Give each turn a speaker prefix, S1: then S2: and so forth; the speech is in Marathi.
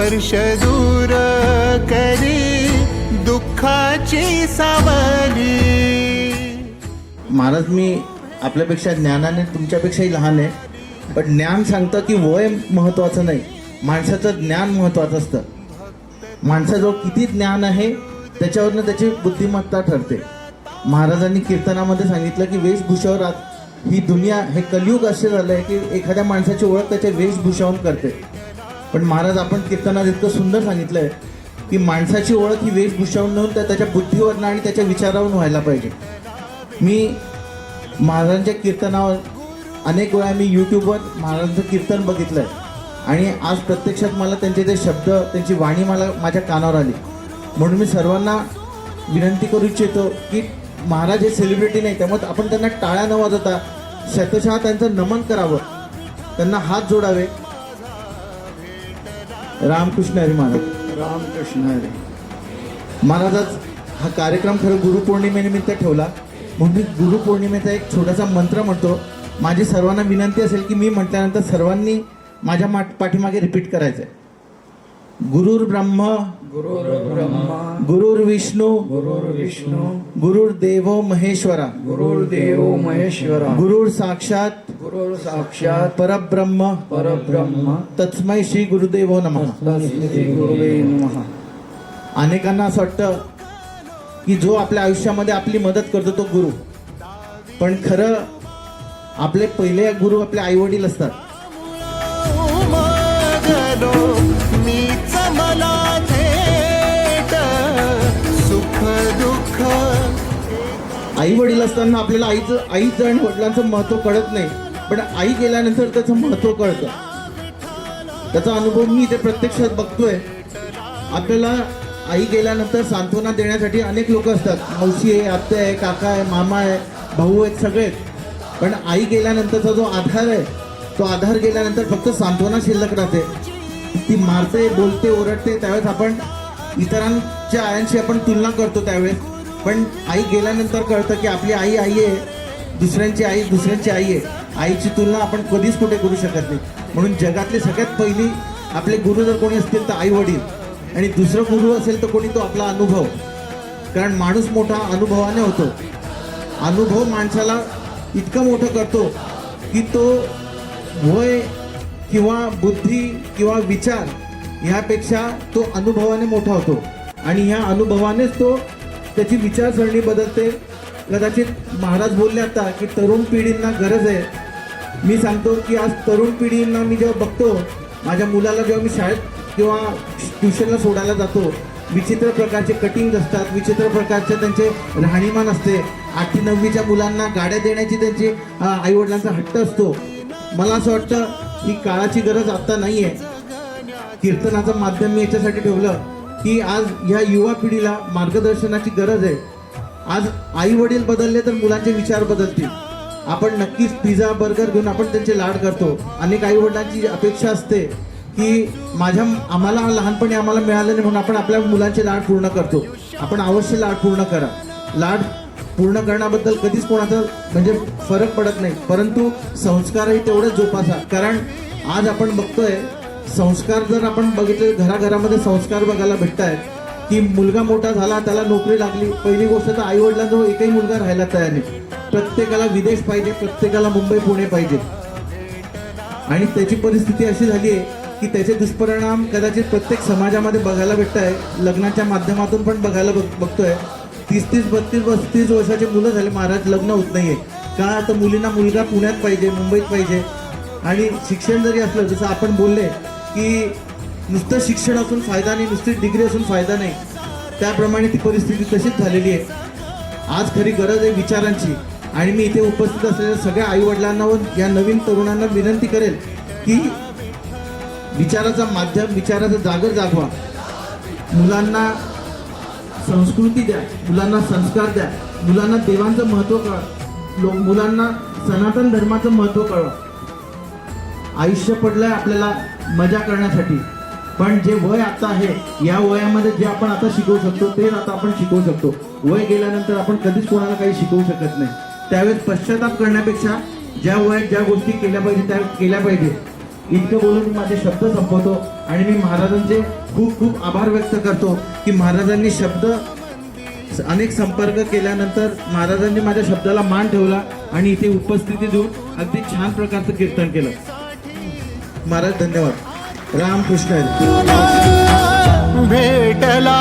S1: स्पर्श दूर करी दुःखाची सावली.
S2: महाराज, मी आपल्यापेक्षा ज्ञानाने तुमच्यापेक्षाही लहान आहे, पण ज्ञान सांगतं की वय महत्त्वाचं नाही, माणसाचं ज्ञान महत्त्वाचं असतं. माणसाजवळ किती ज्ञान आहे त्याच्यावरनं त्याची बुद्धिमत्ता ठरते. महाराजांनी कीर्तनामध्ये सांगितलं की वेशभूषावर ही दुनिया, हे कलियुग असे झालं आहे की एखाद्या माणसाची ओळख त्याच्या वेशभूषावरून करते. पण महाराज, आपण कीर्तनात इतकं सुंदर सांगितलं आहे की माणसाची ओळख ही वेशभूषावरून नव्हून तर त्याच्या बुद्धीवरनं आणि त्याच्या विचारावरून व्हायला पाहिजे. मी महाराजांच्या कीर्तनावर अनेक वेळा मी यूट्यूबवर महाराजांचं कीर्तन बघितलं आहे आणि आज प्रत्यक्षात मला त्यांचे ते शब्द, त्यांची वाणी मला माझ्या कानावर आली. म्हणून मी सर्वांना विनंती करू इच्छितो की महाराज हे सेलिब्रिटी नाही, त्यामुळे आपण त्यांना टाळ्या न वाजवता शतशः त्यांचं नमन करावं, त्यांना हात जोडावे. रामकृष्ण हरी महाराज.
S3: रामकृष्ण हरी
S2: महाराज, आज हा कार्यक्रम खरं गुरुपौर्णिमेनिमित्त ठेवला म्हणून मी गुरुपौर्णिमेचा एक छोटासा मंत्र म्हणतो. माझी सर्वांना विनंती असेल की मी म्हटल्यानंतर सर्वांनी माझ्या पाठीमागे रिपीट करायचं आहे. गुरुर ब्रह्म
S3: गुरुर्ब्रह्मा
S2: गुरुर्विष्णू
S3: गुरुर्विष्णू
S2: गुरुर्देवो महेश्वरा
S3: गुरुर्देवो महेश्वरा
S2: गुरुर साक्षात
S3: गुरुर्साक्षात
S2: परब्रह्म
S3: परब्रह्म
S2: तस्मै श्री गुरुदेवो नमः.
S3: तस्मै गुरुवे नमः.
S2: अनेकांना असं वाटतं की जो आपल्या आयुष्यामध्ये आपली मदत करतो तो गुरु, पण खरं आपले पहिले गुरु आपले आई वडील असतात.
S1: मीच मला थेट सुख दुःख.
S2: आई वडील असताना आपल्याला आईचं आणि वडिलांचं महत्त्व कळत नाही, पण आई गेल्यानंतर त्याचं महत्त्व कळतं. त्याचा अनुभव मी इथे प्रत्यक्षात बघतोय. आपल्याला आई गेल्यानंतर सांत्वना देण्यासाठी अनेक लोक असतात. मावशी आहे, आत्या आहे, काका आहे, मामा आहे, भाऊ आहेत, सगळे. पण आई गेल्यानंतरचा जो आधार आहे तो आधार गेल्यानंतर फक्त सांत्वना शिल्लक राहते. ती मारते, बोलते, ओरडते, त्यावेळेस आपण इतरांच्या आयांशी आपण तुलना करतो त्यावेळेस. पण आई गेल्यानंतर कळतं की आपली आई आई आहे, दुसऱ्यांची आई दुसऱ्यांची आई आहे. आईची तुलना आपण कधीच कुठे करू शकत नाही. म्हणून जगातली सगळ्यात पहिली आपले गुरु जर कोणी असतील तर आई वडील, आणि दुसरं गुरु असेल तर कोणी तो आपला अनुभव. कारण माणूस मोठा अनुभवाने होतो. अनुभव माणसाला इतकं मोठं करतो की तो वय किंवा बुद्धी किंवा विचार ह्यापेक्षा तो अनुभवाने मोठा होतो आणि ह्या अनुभवानेच तो त्याची विचारसरणी बदलते. कदाचित महाराज बोलले आता की तरुण पिढींना गरज आहे. मी सांगतो की आज तरुण पिढींना मी जेव्हा बघतो, माझ्या मुलाला जेव्हा मी शाळेत किंवा ट्युशनला सोडायला जातो, विचित्र प्रकारचे कटिंग असतात, विचित्र प्रकारचे त्यांचे राहणीमान असते. 8वी 9वीच्या मुलांना गाड्या देण्याची त्यांची आईवडिलांचा हट्ट असतो. मला असं वाटतं की काळाची गरज आता नाही आहे. कीर्तनाचं माध्यम मी याच्यासाठी ठेवलं की आज ह्या युवा पिढीला मार्गदर्शनाची गरज आहे. आज आई वडील बदलले तर मुलांचे विचार बदलतील. आपण नक्कीच पिझ्झा बर्गर घेऊन आपण त्यांचे लाड करतो. अनेक आई वडिलांची अपेक्षा असते की आम्हाला लहानपणी आम्हाला मिळालं नाही म्हणून आपण आपल्या मुलांचे लाड पूर्ण करतो. आपण अवश्य लाड पूर्ण करा. लाड पूर्ण करण्याबद्दल कधीच कोणाचा म्हणजे फरक पडत नाही, परंतु संस्कारही तेवढेच जोपासा. कारण आज आपण बघतोय संस्कार जर आपण बघितले, घराघरामध्ये संस्कार बघायला भेटत आहेत की मुलगा मोठा झाला, त्याला नोकरी लागली, पहिली गोष्ट तर आई वडिलांजवळ एकही मुलगा राहायला तयार नाही. प्रत्येकाला विदेश पाहिजे, प्रत्येकाला मुंबई पुणे पाहिजे. आणि त्याची परिस्थिती अशी झाली आहे की त्याचे दुष्परिणाम कदाचित प्रत्येक समाजामध्ये बघायला भेटत आहे. लग्नाच्या माध्यमातून पण बघायला बघतोय. 30-30, 32-32 वर्षाचे मुलं झाले महाराज, लग्न होत नाहीये. का तर मुलींना मुलगा पुण्यात पाहिजे, मुंबईत पाहिजे. आणि शिक्षण जरी असलं, जसं आपण बोलले की नुसतं शिक्षण असून फायदा नाही, नुसती डिग्री असून फायदा नाही, त्याप्रमाणे ती परिस्थिती तशीच झालेली आहे. आज खरी गरज आहे विचारांची. आणि मी इथे उपस्थित असलेल्या सगळ्या आईवडिलांना व या नवीन तरुणांना विनंती करेल की विचाराचा माध्यम, विचाराचा जागर जागवा. मुलांना संस्कृती द्या, मुलांना संस्कार द्या, मुलांना देवांचं महत्त्व कळवा, मुलांना सनातन धर्माचं महत्त्व कळवा. आयुष्य पडलंय आपल्याला मजा करण्यासाठी, पण जे वय आता आहे या वयामध्ये जे आपण आता शिकवू शकतो तेच आता आपण शिकवू शकतो. वय गेल्यानंतर आपण कधीच कोणाला काही शिकवू शकत नाही. त्यावेळेस पश्चाताप करण्यापेक्षा ज्या वयात ज्या गोष्टी केल्या पाहिजे त्या केल्या पाहिजे. इतकं बोलून माझे शब्द संपवतो. आणि मी महाराजांचे खूप खूप आभार व्यक्त करतो की महाराजांनी शब्द अनेक संपर्क केल्यानंतर महाराजांनी माझ्या शब्दाला मान ठेवला आणि इथे उपस्थिती देऊन अगदी छान प्रकारचं कीर्तन केलं. महाराज धन्यवाद. रामकृष्ण हरी.
S1: भेटला